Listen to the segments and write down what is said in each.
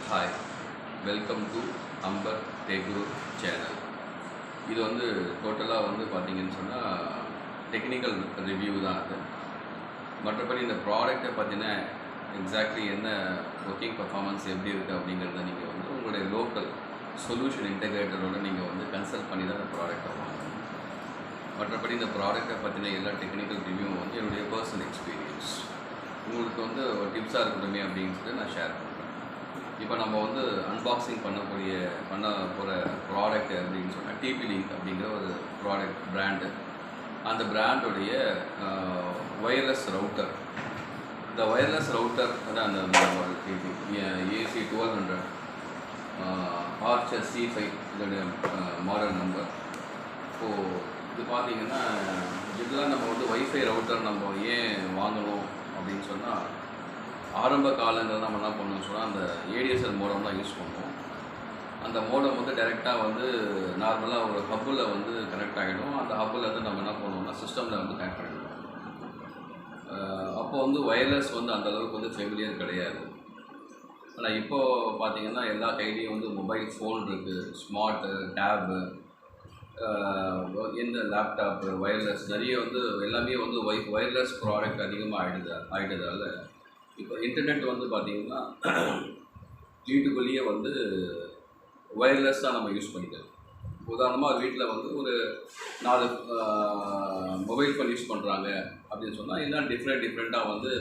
Hi, welcome to Amber Tech Group channel. இது வந்து டோட்டலாக வந்து பார்த்தீங்கன்னு சொன்னால் டெக்னிக்கல் ரிவ்யூ தான் அது. மற்றபடி இந்த ப்ராடக்டை பார்த்தீங்கன்னா எக்ஸாக்ட்லி என்ன ஒர்க்கிங் பர்ஃபார்மன்ஸ் எப்படி இருக்குது அப்படிங்கிறத நீங்கள் வந்து உங்களுடைய லோக்கல் சொல்யூஷன் இன்டெகிரேட்டரோட நீங்கள் வந்து கன்சல்ட் பண்ணி தான் இந்த ப்ராடக்டை வாங்கணும். மற்றபடி இந்த ப்ராடக்டை பற்றின எல்லா டெக்னிக்கல் ரிவ்யூவும் வந்து என்னுடைய பர்சனல் எக்ஸ்பீரியன்ஸ் உங்களுக்கு வந்து ஒரு டிப்ஸாக இருக்கட்டுமே அப்படின்னு சொல்லி நான் ஷேர் பண்ணுறேன். இப்போ நம்ம வந்து அன்பாக்சிங் பண்ண போகிற ப்ராடக்ட் அப்படின்னு சொன்னால் Tplink அப்படிங்கிற ஒரு ப்ராடக்ட் பிராண்டு. அந்த பிராண்டுடைய ஒயர்லெஸ் ரவுட்டர், இந்த ஒயர்லெஸ் ரவுட்டர் வந்து அந்த AC1200 ஆர்ச்சர் C50 இதோடைய மாடல் நம்பர். ஸோ இது பார்த்திங்கன்னா இதெல்லாம் நம்ம வந்து வைஃபை ரவுட்டர் நம்ம ஏன் வாங்கணும் அப்படின்னு சொன்னால், ஆரம்ப காலங்கள் நம்ம என்ன பண்ணோம்னு சொன்னால் அந்த ADSL மோடம் தான் யூஸ் பண்ணுவோம். அந்த மோடம் வந்து டைரெக்டாக வந்து நார்மலாக ஒரு ஹப்பில் வந்து கனெக்ட் ஆகிடும். அந்த ஹப்பில் வந்து நம்ம என்ன பண்ணுவோம்னா சிஸ்டமில் வந்து கனெக்ட் பண்ணிடுவோம். அப்போ வந்து ஒயர்லெஸ் வந்து அந்தளவுக்கு வந்து ஃபெமிலியர் கிடையாது. ஆனால் இப்போது பார்த்திங்கன்னா எல்லா கையிலையும் வந்து மொபைல் ஃபோன் இருக்குது, ஸ்மார்ட்டு டேபு, எந்த லேப்டாப்பு ஒயர்லெஸ் நிறைய வந்து எல்லாமே வந்து ஒயர்லெஸ் ப்ராடக்ட் அதிகமாக ஆகிட்டதால் இப்போ இன்டர்நெட் வந்து பார்த்திங்கன்னா வீட்டுக்குள்ளேயே வந்து ஒயர்லெஸ்ஸாக நம்ம யூஸ் பண்ணிக்கலாம். உதாரணமாக வீட்டில் வந்து ஒரு 4 மொபைல் ஃபோன் யூஸ் பண்ணுறாங்க அப்படின்னு சொன்னால் எல்லாம் டிஃப்ரெண்ட்டாக வந்து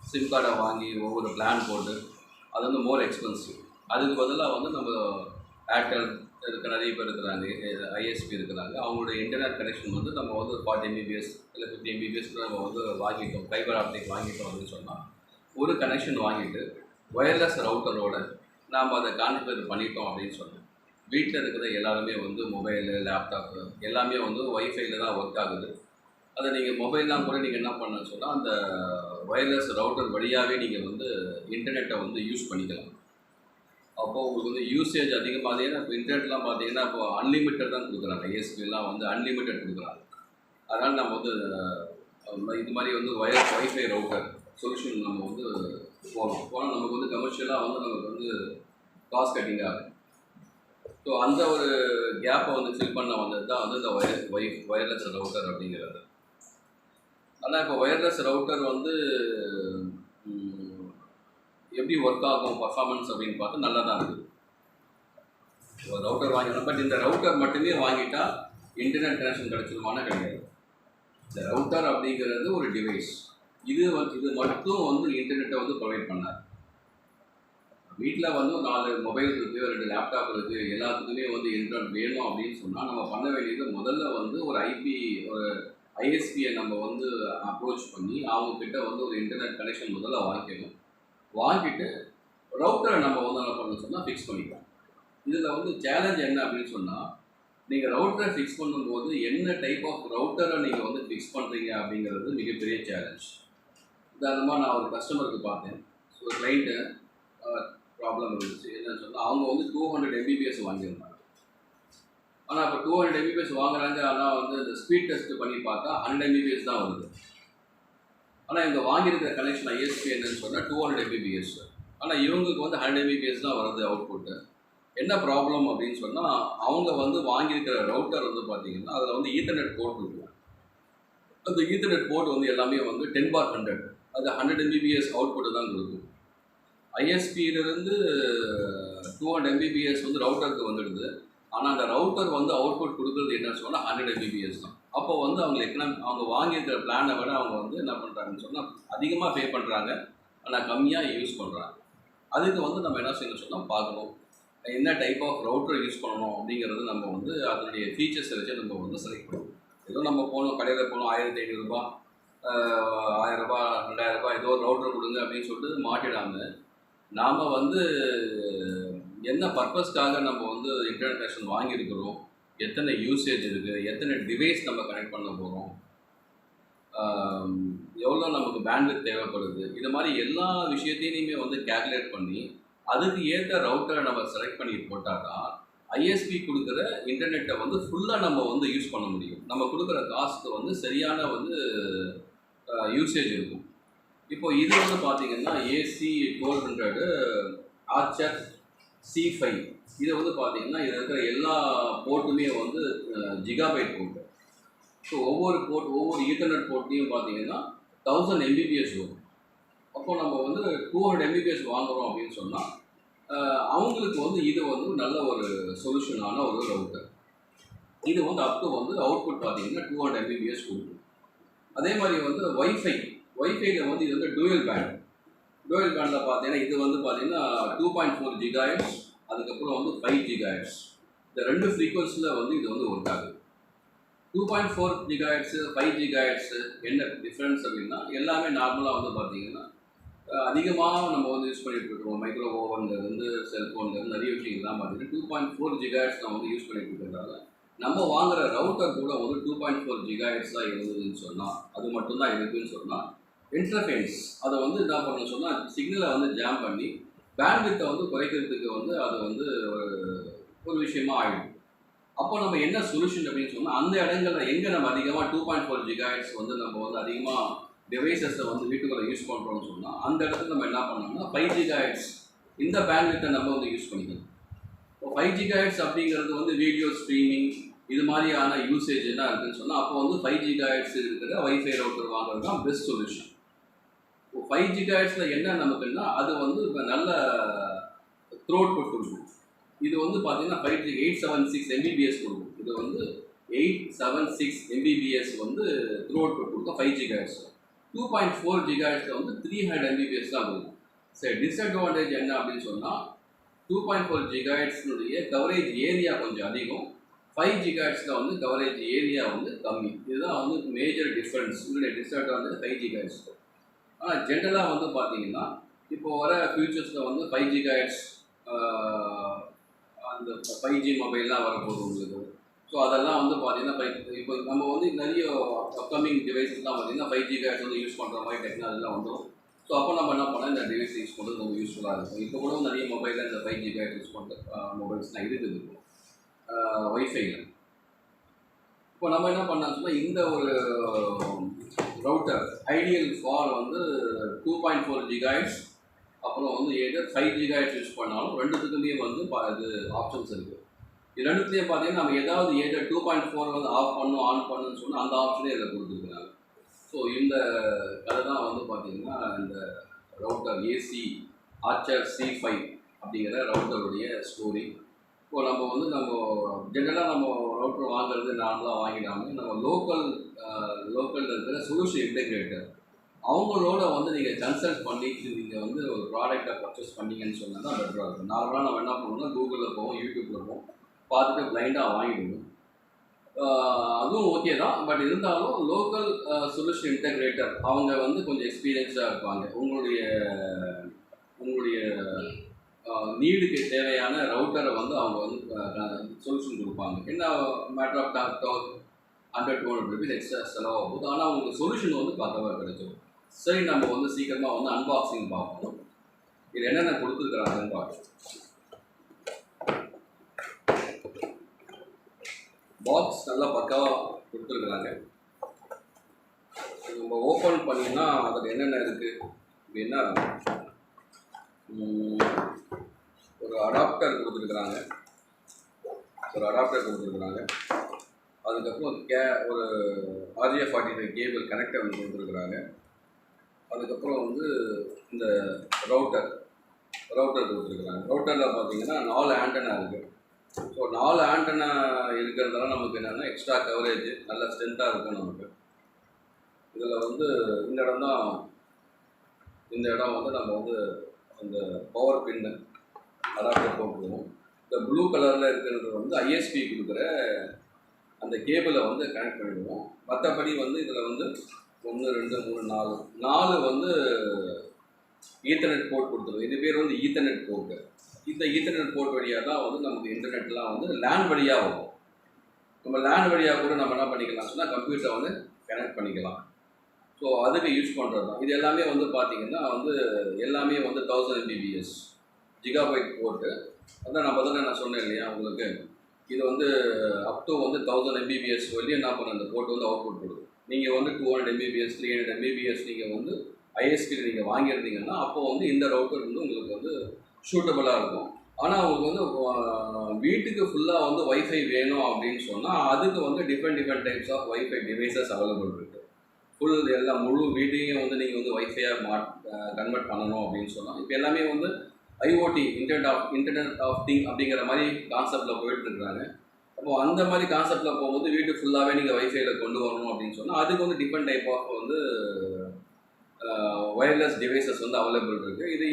சிம் கார்டை வாங்கி ஒவ்வொரு பிளான் போட்டு அது வந்து மோர் எக்ஸ்பென்சிவ். அதுக்கு பதிலாக வந்து நம்ம ஏர்டெல் நிறைய பேர் இருக்கிறாங்க, ISP இருக்கிறாங்க. அவங்களுடைய இன்டர்நெட் கனெக்ஷன் வந்து நம்ம வந்து 40 MBPS இல்லை 50 MBPS நம்ம வந்து வாங்கிட்டோம், ஃபைபர் ஆப்டிக் வாங்கிட்டோம் அப்படின்னு சொன்னால் ஒரு கனெக்ஷன் வாங்கிட்டு ஒயர்லெஸ் ரவுட்டரோட நாம் அதை கான்ஃபிகர் பண்ணிட்டோம் அப்படின்னு சொன்னோம். வீட்டில் இருக்கிற எல்லாருமே வந்து மொபைலு லேப்டாப்பு எல்லாமே வந்து ஒய்ஃபைல தான் ஒர்க் ஆகுது. அதை நீங்கள் மொபைல்லாம் கூட நீங்கள் என்ன பண்ணணும்னு சொன்னால் அந்த ஒயர்லெஸ் ரவுட்டர் வழியாகவே நீங்கள் வந்து இன்டர்நெட்டை வந்து யூஸ் பண்ணிக்கலாம். அப்போது உங்களுக்கு வந்து யூசேஜ் அதிகமாக. ஏன்னா இப்போ இன்டர்நெட்லாம் பார்த்தீங்கன்னா இப்போ அன்லிமிட்டட் தான் கொடுக்குறாங்க. ISPலாம் வந்து அன்லிமிட்டட் கொடுக்குறாங்க. அதனால் நம்ம வந்து இது மாதிரி வந்து வைஃபை ரவுட்டர் சொல்யூஷன் நம்ம வந்து போனால் நமக்கு வந்து கமர்ஷியலாக வந்து நமக்கு வந்து காஸ்ட் கட்டிங் ஆகும். ஸோ அந்த ஒரு கேப்பை வந்து ஃபில் பண்ண வந்தது தான் வந்து இந்த ஒயர்லெஸ் ரவுட்டர் அப்படிங்கிறது. ஆனால் இப்போ ஒயர்லெஸ் ரவுட்டர் வந்து எப்படி ஒர்க் ஆகும் பர்ஃபார்மன்ஸ் அப்படின்னு பார்த்தா நல்லா தான் இருக்குது. ஒரு ரவுட்டர் வாங்கினோம், பட் இந்த ரவுட்டர் மட்டுமே வாங்கிட்டா இன்டர்நெட் கனெக்ஷன் கிடைச்சிருமானா கிடையாது. இந்த ரவுட்டர் அப்படிங்கிறது ஒரு டிவைஸ். இது மட்டும் வந்து இன்டர்நெட்டை வந்து ப்ரொவைட் பண்ணார். வீட்டில் வந்து 4 மொபைல் இருக்குது, 2 லேப்டாப் இருக்குது, எல்லாத்துக்குமே வந்து இன்டர்நெட் வேணும் அப்படின்னு சொன்னால் நம்ம பண்ண வேண்டியது முதல்ல வந்து ஒரு ISPயை நம்ம வந்து அப்ரோச் பண்ணி அவங்கக்கிட்ட வந்து ஒரு இன்டர்நெட் கனெக்ஷன் முதல்ல வாங்கிக்கணும். வாங்கிட்டு ரவுட்டரை நம்ம வந்து என்ன பண்ணணும் சொன்னால் ஃபிக்ஸ் பண்ணிக்கலாம். இதில் வந்து சேலஞ்ச் என்ன அப்படின்னு சொன்னால், நீங்கள் ரவுட்டரை ஃபிக்ஸ் பண்ணும்போது என்ன டைப் ஆஃப் ரவுட்டரை நீங்கள் வந்து ஃபிக்ஸ் பண்ணுறீங்க அப்படிங்கிறது மிகப்பெரிய சேலஞ்ச். உதாரணமாக நான் ஒரு கஸ்டமருக்கு பார்த்தேன். ஒரு கிளைண்ட்டு ப்ராப்ளம் இருந்துச்சு. என்னன்னு சொன்னால் அவங்க வந்து 200 MBPS வாங்கியிருந்தாங்க. ஆனால் இப்போ 200 MBPS வாங்குறாங்க. ஆனால் வந்து இந்த ஸ்பீட் டெஸ்ட் பண்ணி பார்த்தா 100 MBPS தான் வருது. ஆனால் இங்கே வாங்கியிருக்கிற கனெக்ஷன் ISP என்னன்னு சொன்னால் 200 MBPS. ஆனால் இவங்களுக்கு வந்து 100 MBPS தான் வருது அவுட்புட்டு. என்ன ப்ராப்ளம் அப்படின்னு சொன்னால், அவங்க வந்து வாங்கியிருக்கிற ரவுட்டர் வந்து பார்த்திங்கன்னா அதில் வந்து ஈத்தர்நெட் போர்ட் இருக்கும். அந்த ஈத்தர்நெட் போர்ட் வந்து எல்லாமே வந்து 10/100, அது 100 MBPS அவுட்புட்டு தான் கொடுக்கும். ISPயிலிருந்து 200 MBPS வந்து ரவுட்டருக்கு வந்துடுது. ஆனால் அந்த ரவுட்டர் வந்து அவுட்புட் கொடுக்குறது என்னன்னு சொன்னால் 100 MBPS தான். அப்போ வந்து அவங்க வாங்கியிருக்கிற பிளானை விட அவங்க வந்து என்ன பண்ணுறாங்கன்னு சொன்னால் அதிகமாக பே பண்ணுறாங்க, ஆனால் கம்மியாக யூஸ் பண்ணுறாங்க. அதுக்கு வந்து நம்ம என்ன செய்யணும்னு சொன்னால் பார்க்கணும், என்ன டைப் ஆஃப் ரவுட்டர் யூஸ் பண்ணணும் அப்படிங்கிறது நம்ம வந்து அதனுடைய ஃபீச்சர்ஸை வச்சு நம்ம வந்து செலக்ட் பண்ணுவோம். ஏதோ நம்ம போனோம், கடையில் போனோம், 1500 ரூபா 1000 ரூபா 2000 ரூபா ஏதோ ஒரு ரவுட்டர் கொடுங்க அப்படின்னு சொல்லிட்டு மாட்டிடாமல், நாம் வந்து என்ன பர்பஸ்க்காக நம்ம வந்து இன்டர்நெட் கனெக்ஷன் வாங்கியிருக்கிறோம், எத்தனை யூசேஜ் இருக்குது, எத்தனை டிவைஸ் நம்ம கனெக்ட் பண்ண போகிறோம், எவ்வளோ நமக்கு பேண்ட்வித் தேவைப்படுது, இது மாதிரி எல்லா விஷயத்தையுமே வந்து கேல்குலேட் பண்ணி அதுக்கு ஏற்ற ரவுட்டரை நம்ம செலக்ட் பண்ணி போட்டால் தான் ISP கொடுக்குற இன்டர்நெட்டை வந்து ஃபுல்லாக நம்ம வந்து யூஸ் பண்ண முடியும். நம்ம கொடுக்குற காசுக்கு வந்து சரியான வந்து யூசேஜ் இருக்கும். இப்போ இது வந்து பார்த்தீங்கன்னா AC1200 ஆர்ச்சர் C5 இதை வந்து பார்த்தீங்கன்னா இதில் இருக்கிற எல்லா போர்ட்டுமே வந்து ஜிகாபைட் போர்ட்டு. ஸோ ஒவ்வொரு ஈத்தர்நெட் போர்ட்லையும் பார்த்தீங்கன்னா 1000 Mbps வரும். அப்போ நம்ம வந்து 200 Mbps வாங்குகிறோம் அப்படின்னு சொன்னால் அவங்களுக்கு வந்து இது வந்து நல்ல ஒரு சொல்யூஷனான ஒரு ரவுட்டர். இது வந்து அப் டு வந்து அவுட்புட் பார்த்தீங்கன்னா 200 Mbps கொடுக்கும். அதே மாதிரி வந்து வைஃபைல வந்து இது வந்து டூயல் பேண்டில் பார்த்தீங்கன்னா இது வந்து பார்த்தீங்கன்னா 2.4 GHz, அதுக்கப்புறம் வந்து 5 GHz. இந்த ரெண்டு ஃப்ரீக்வன்சியில் வந்து இது வந்து ஒர்க் ஆகுது. 2.4 GHz 5 GHz என்ன டிஃப்ரென்ஸ் அப்படின்னா எல்லாமே நார்மலாக வந்து பார்த்தீங்கன்னா அதிகமாக நம்ம வந்து யூஸ் பண்ணிட்டு இருக்கோம். மைக்ரோ ஓவன்லேருந்து செல்ஃபோன்லேருந்து நிறைய விஷயங்கள்லாம் பார்த்தீங்கன்னா 2.4 GHz நம்ம வந்து யூஸ் பண்ணிட்டு இருக்கிறதால நம்ம வாங்குகிற ரவுட்டர் கூட வந்து 2.4 GHz தான் இருந்ததுன்னு சொன்னால், அது மட்டும்தான் இருக்குதுன்னு சொன்னால் இன்டர்ஃபேஸ் அதை வந்து என்ன பண்ணணும்னு சொன்னால் சிக்னலை வந்து ஜாம் பண்ணி பேண்ட்வித்தை வந்து குறைக்கிறதுக்கு வந்து அது வந்து ஒரு விஷயமா ஆகிடும். அப்போ நம்ம என்ன சொல்யூஷன் அப்படின்னு சொன்னால் அந்த இடங்களில் எங்கே நம்ம அதிகமாக 2.4 GHz வந்து நம்ம வந்து அதிகமாக டிவைசஸை வந்து வீட்டுக்குள்ளே யூஸ் பண்ணுறோம்னு சொன்னால் அந்த இடத்துல நம்ம என்ன பண்ணோம்னா 5 GHz இந்த பேண்ட்வித்தை நம்ம வந்து யூஸ் பண்ணிக்கணும். இப்போ 5 GHz அப்படிங்கிறது வந்து வீடியோ ஸ்ட்ரீமிங் இது மாதிரியான யூசேஜ் என்ன இருக்குதுன்னு சொன்னால் அப்போ வந்து 5 GHz இருக்கிற வைஃபை ரவுட்டர் வாங்குறது தான் பெஸ்ட் சொல்யூஷன். இப்போ 5 GHzல என்ன நமக்குன்னா அது வந்து இப்போ நல்ல த்ரோட்புட் கொடுக்கும். இது வந்து பார்த்தீங்கன்னா 876 Mbps கொடுக்கும். இது வந்து 876 Mbps வந்து த்ரோட்புட் கொடுக்கும் 5 GHz. 2.4 GHzல வந்து 300 Mbps தான் கொடுக்கும். சரி, டிஸ்அட்வான்டேஜ் என்ன அப்படின்னு சொன்னால் 2.4 GHzனுடைய கவரேஜ் ஏரியா கொஞ்சம் அதிகம், 5 GHzல வந்து கவரேஜ் ஏரியா வந்து கம்மி. இதுதான் வந்து மேஜர் டிஃப்ரென்ஸ். இதனுடைய டிஸ்அட்வான்டேஜ் 5 GHz. ஆனால் ஜென்ரலாக வந்து பார்த்தீங்கன்னா இப்போ வர ஃபியூச்சர்ஸில் வந்து 5 GHz அந்த 5G மொபைல்லாம் வரப்போகுது உங்களுக்கு. ஸோ அதெல்லாம் வந்து பார்த்தீங்கன்னா இப்போ நம்ம வந்து நிறைய அப்கமிங் டிவைஸஸ்லாம் பார்த்தீங்கன்னா 5 GHz வந்து யூஸ் பண்ணுற மாதிரி டெக்னாலஜிலாம் வந்துடும். ஸோ அப்போ நம்ம என்ன பண்ணால் இந்த டிவைஸ் யூஸ் பண்ணுறது ரொம்ப யூஸ்ஃபுல்லாக இருக்கும். இப்போ கூட நிறைய மொபைலில் இந்த 5 GHz யூஸ் பண்ணுற மொபைல்ஸ்லாம் இருக்குது வைஃபைல. இப்போ நம்ம என்ன பண்ணோம்னு சொன்னால் இந்த ஒரு ரவுட்டர் ஐடியல் ஃபார் வந்து 2.4 GHz அப்புறம் வந்து ஏதோ 5 GHz யூஸ் பண்ணாலும் ரெண்டுத்துக்குமே வந்து இது ஆப்ஷன்ஸ் இருக்குது. இது ரெண்டுத்துலேயும் பார்த்தீங்கன்னா நம்ம ஏதாவது ஏதோ 2.4 வந்து ஆஃப் பண்ணணும் ஆன் பண்ணணும்னு சொன்னால் அந்த ஆப்ஷனே இதில் கொடுத்துருக்குறாங்க. ஸோ இந்த கதை தான் வந்து பார்த்தீங்கன்னா இந்த ரவுட்டர் ஏசி ஆர்ச்சர் C5 அப்படிங்கிற ரவுட்டருடைய ஸ்டோரி. இப்போ நம்ம வந்து ஜென்ரலாக நம்ம ரவுட்டர் வாங்குறது நார்மலாக வாங்கிடாமல் நம்ம லோக்கலில் இருக்கிற சொல்யூஷன் இன்டெகிரேட்டர் அவங்களோட வந்து நீங்கள் கன்சல்ட் பண்ணிட்டு நீங்கள் வந்து ஒரு ப்ராடக்டை பர்ச்சேஸ் பண்ணிங்கன்னு சொன்னால் தான் பெட்டராக இருக்கும். நார்மலாக நம்ம என்ன பண்ணுவோம்னா கூகுளில் போவோம், யூடியூப்பில் போவோம், பார்த்துட்டு பிளைண்டாக வாங்கிடுவோம். அதுவும் ஓகே தான். பட் இருந்தாலும் லோக்கல் சொல்யூஷன் இன்டெகிரேட்டர் அவங்க வந்து கொஞ்சம் எக்ஸ்பீரியன்ஸாக இருப்பாங்க. உங்களுடைய நீடுக்கு தேவையான ரவுட்டரை வந்து அவங்க வந்து சொல்யூஷன் கொடுப்பாங்க. என்ன மேட்டர் ஆஃப் 100-200 rupees எக்ஸ்ட்ரா செலவாகுது, ஆனால் அவங்களுக்கு சொல்யூஷன் வந்து பக்கவாக கிடைச்சிடும். சரி, நம்ம வந்து சீக்கிரமாக வந்து அன்பாக்சிங் பார்ப்போம். இது என்னென்ன கொடுத்துருக்குறாங்கன்னு பார்ப்போம். பாக்ஸ் நல்லா பக்காவாக கொடுத்துருக்குறாங்க. நம்ம ஓப்பன் பண்ணிங்கன்னா அதில் என்னென்ன இருக்குது அப்படின்னா ஒரு அடாப்டர் கொடுத்துருக்குறாங்க. அதுக்கப்புறம் ஒரு RJ45 கேபிள் கனெக்டர் ஒன்று கொடுத்துருக்குறாங்க. அதுக்கப்புறம் வந்து இந்த ரவுட்டர் கொடுத்துருக்குறாங்க. ரவுட்டரில் பார்த்தீங்கன்னா 4 ஆண்டனா இருக்குது. ஸோ 4 ஆண்டனா இருக்கிறதால நமக்கு என்னென்னா எக்ஸ்ட்ரா கவரேஜ் நல்ல ஸ்ட்ரென்த்தாக இருக்கும் நமக்கு. இதில் வந்து இந்த இடம் வந்து நம்ம வந்து அந்த பவர் பின்னு அடாப்டர் போட்டுருவோம். இந்த ப்ளூ கலரில் இருக்கிறது வந்து ISP கொடுக்குற அந்த கேபிளை வந்து கனெக்ட் பண்ணிடுவோம். மற்றபடி வந்து இதில் வந்து 1 2 3 4 வந்து ஈத்தர்நெட் போர்ட் கொடுத்துருவோம். இது பேர் வந்து ஈத்தர்நெட் போர்ட்டு. இந்த ஈத்தர்நெட் போர்ட் வழியாக தான் வந்து நமக்கு இன்டர்நெட்லாம் வந்து லேன் வழியாக வரும். நம்ம லேன் வழியாக கூட நம்ம என்ன பண்ணிக்கலாம் சொன்னால் கம்ப்யூட்டரை வந்து கனெக்ட் பண்ணிக்கலாம். ஸோ அதுக்கு யூஸ் பண்ணுறது தான். இது எல்லாமே வந்து பார்த்திங்கன்னா வந்து எல்லாமே வந்து 1000 Mbps ஜிகாபைட் போர்ட்டு. அதான் நான் சொன்னேன் இல்லையா உங்களுக்கு, இது வந்து அப் டு வந்து 1000 Mbps வரையும் என்ன பண்ண அந்த போர்ட் வந்து அவுட்புட் கொடுக்கும். நீங்கள் வந்து 200 Mbps 300 Mbps நீங்கள் வந்து ISP நீங்கள் வாங்கியிருந்தீங்கன்னா அப்போ வந்து இந்த ரவுட்டர் வந்து உங்களுக்கு வந்து சூட்டபுளாக இருக்கும். ஆனால் உங்களுக்கு வந்து வீட்டுக்கு ஃபுல்லாக வந்து வைஃபை வேணும் அப்படின்னு சொன்னால் அதுக்கு வந்து different types of WiFi devices available இருக்குது. ஃபுல் எல்லாம் முழு வீட்டையும் வந்து நீங்கள் வந்து வைஃபையாக கன்வெர்ட் பண்ணணும் அப்படின்னு சொன்னால் இப்போ எல்லாமே வந்து ஐஓடி இன்டர்நெட் ஆஃப் திங் அப்படிங்கிற மாதிரி கான்செப்டில் போயிட்டுருக்குறாங்க. அப்போது அந்த மாதிரி கான்செப்டில் போகும்போது வீட்டு ஃபுல்லாகவே நீங்கள் வைஃபைல கொண்டு வரணும் அப்படின்னு சொன்னால் அதுக்கு வந்து டிஃப்ரெண்ட் டைப் ஆஃப் வந்து ஒயர்லெஸ் டிவைசஸ் வந்து அவைலபிள் இருக்குது.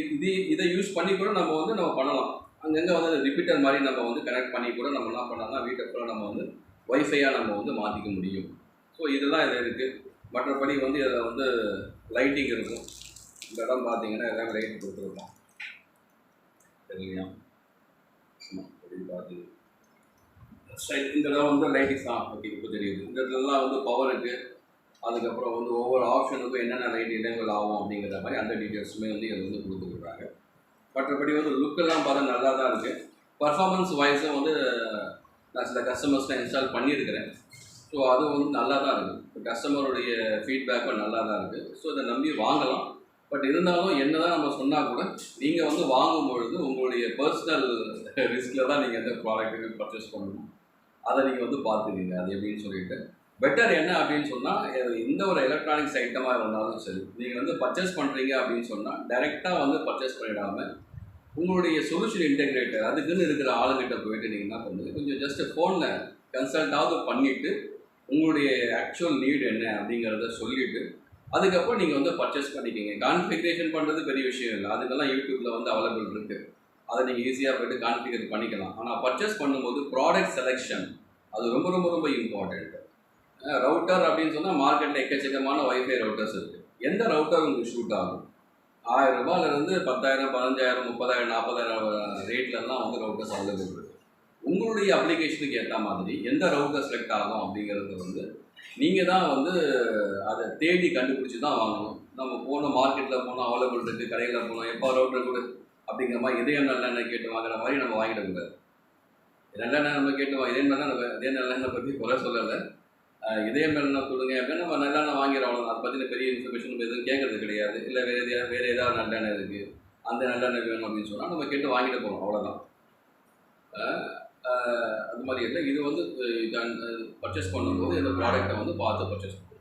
இதை யூஸ் பண்ணி கூட நம்ம பண்ணலாம். அங்கங்கே வந்து ரிப்பீட்டர் மாதிரி நம்ம வந்து கனெக்ட் பண்ணி கூட நம்ம என்ன பண்ணலாம்னா வீட்டை ஃபுல்லாக நம்ம வந்து வைஃபையாக நம்ம வந்து மாற்றிக்க முடியும். ஸோ இதெல்லாம் இதில் இருக்குது. மற்றபடி வந்து இதில் வந்து லைட்டிங் இருக்கும். இந்த இடம் பார்த்தீங்கன்னா எல்லாம் லைட் கொடுத்துருக்கோம் சரிங்களா. அப்படி பார்த்தீங்க இந்த இடம் வந்து லைட்டிங்ஸ் தான் ஓகே இப்போ தெரியுது. இந்த இடத்துலலாம் வந்து பவருக்கு அதுக்கப்புறம் வந்து ஒவ்வொரு ஆப்ஷனுக்கும் என்னென்ன லைட் இடங்கள் ஆகும் அப்படிங்கிற மாதிரி அந்த டீட்டெயில்ஸுமே வந்து இதில் வந்து கொடுத்துருக்குறாங்க. மற்றபடி வந்து லுக்கெல்லாம் பார்த்தா நல்லா தான் இருக்குது. பர்ஃபார்மன்ஸ் வைஸும் வந்து நான் சில கஸ்டமர்ஸ்லாம் இன்ஸ்டால் பண்ணியிருக்கிறேன். ஸோ அது வந்து நல்லா தான் இருக்குது. இப்போ கஸ்டமருடைய ஃபீட்பேக்கும் நல்லா தான் இருக்குது. ஸோ இதை நம்பி வாங்கலாம். பட் இருந்தாலும் என்ன தான் நம்ம சொன்னால் கூட நீங்கள் வந்து வாங்கும்பொழுது உங்களுடைய பர்சனல் ரிஸ்கில் தான் நீங்கள் எந்த ப்ராடக்ட்டுக்கு பர்ச்சேஸ் பண்ணணும். அதை நீங்கள் வந்து பார்த்துக்கீங்க அது எப்படின்னு சொல்லிட்டு. பெட்டர் என்ன அப்படின்னு சொன்னால் எந்த ஒரு எலக்ட்ரானிக்ஸ் ஐட்டமாக இருந்தாலும் சரி நீங்கள் வந்து பர்ச்சேஸ் பண்ணுறீங்க அப்படின்னு சொன்னால் டைரெக்டாக வந்து பர்ச்சேஸ் பண்ணிடாமல் உங்களுடைய சொல்யூஷன் இன்டெகிரேட்டர் அதுக்குன்னு இருக்கிற ஆளுங்கிட்ட போயிட்டு நீங்கள் என்ன பண்ணுங்க கொஞ்சம் ஜஸ்ட் ஃபோனில் கன்சல்ட்டாவது பண்ணிவிட்டு உங்களுடைய ஆக்சுவல் நீட் என்ன அப்படிங்கிறத சொல்லிவிட்டு அதுக்கப்புறம் நீங்கள் வந்து பர்ச்சேஸ் பண்ணிக்கிங்க. கான்ஃபிகரேஷன் பண்ணுறது பெரிய விஷயம் இல்லை. அதுக்கெல்லாம் யூடியூப்பில் வந்து அவைலபிள் இருக்குது. அதை நீங்கள் ஈஸியாக போய்ட்டு கான்ஃபிகர் பண்ணிக்கலாம். ஆனால் பர்ச்சேஸ் பண்ணும்போது ப்ராடக்ட் செலெக்ஷன் அது ரொம்ப ரொம்ப ரொம்ப இம்பார்ட்டண்ட். ரவுட்டர் அப்படின்னு சொன்னால் மார்க்கெட்டில் எக்கச்சக்கமான வைஃபை ரவுட்டர்ஸ் இருக்குது. எந்த ரவுட்டர் உங்களுக்கு ஷூட் ஆகும்? 1000 ரூபாயிலிருந்து 10,000 15,000 30,000 40,000 ரேட்லலாம் வந்து ரவுட்டர்ஸ் அவைலபிள் இருக்குது. உங்களுடைய அப்ளிகேஷனுக்கு ஏற்ற மாதிரி எந்த ரவுட்டர் செலக்ட் ஆகும் அப்படிங்கிறது வந்து நீங்கள் தான் வந்து அதை தேடி கண்டுபிடிச்சி தான் வாங்கணும். நம்ம போன மார்க்கெட்டில் போனால் அவைலபிள் இருக்குது, கடையில் போனோம் எப்போ ரவுட்டர் கூட அப்படிங்கிற மாதிரி இதே நல்லெண்ணெய் கேட்டு வாங்குற மாதிரி நம்ம வாங்கிடக்கூடாது. நல்லெண்ணெய் நம்ம கேட்டு இதே நல்லெண்ணெய் பற்றி குறை சொல்லலை. இதே நல்லெண்ணெய் கொடுங்க அப்படின்னா நம்ம நல்லெண்ணெய் வாங்கிடுறோம். அதை பற்றின பெரிய இன்ஃபர்மேஷன் எதுவும் கேட்கறது கிடையாது. இல்லை வேறு ஏதாவது நல்லெண்ணெய் இருக்குது அந்த நல்லெண்ணெய் வேணும் அப்படின்னு சொன்னால் நம்ம கேட்டு வாங்கிட்டு போகிறோம், அவ்வளோதான். அது மாதிரி இல்லை. இது வந்து பர்ச்சேஸ் பண்ணும்போது இந்த ப்ராடக்டை வந்து பார்த்து பர்ச்சேஸ் பண்ணுவோம்.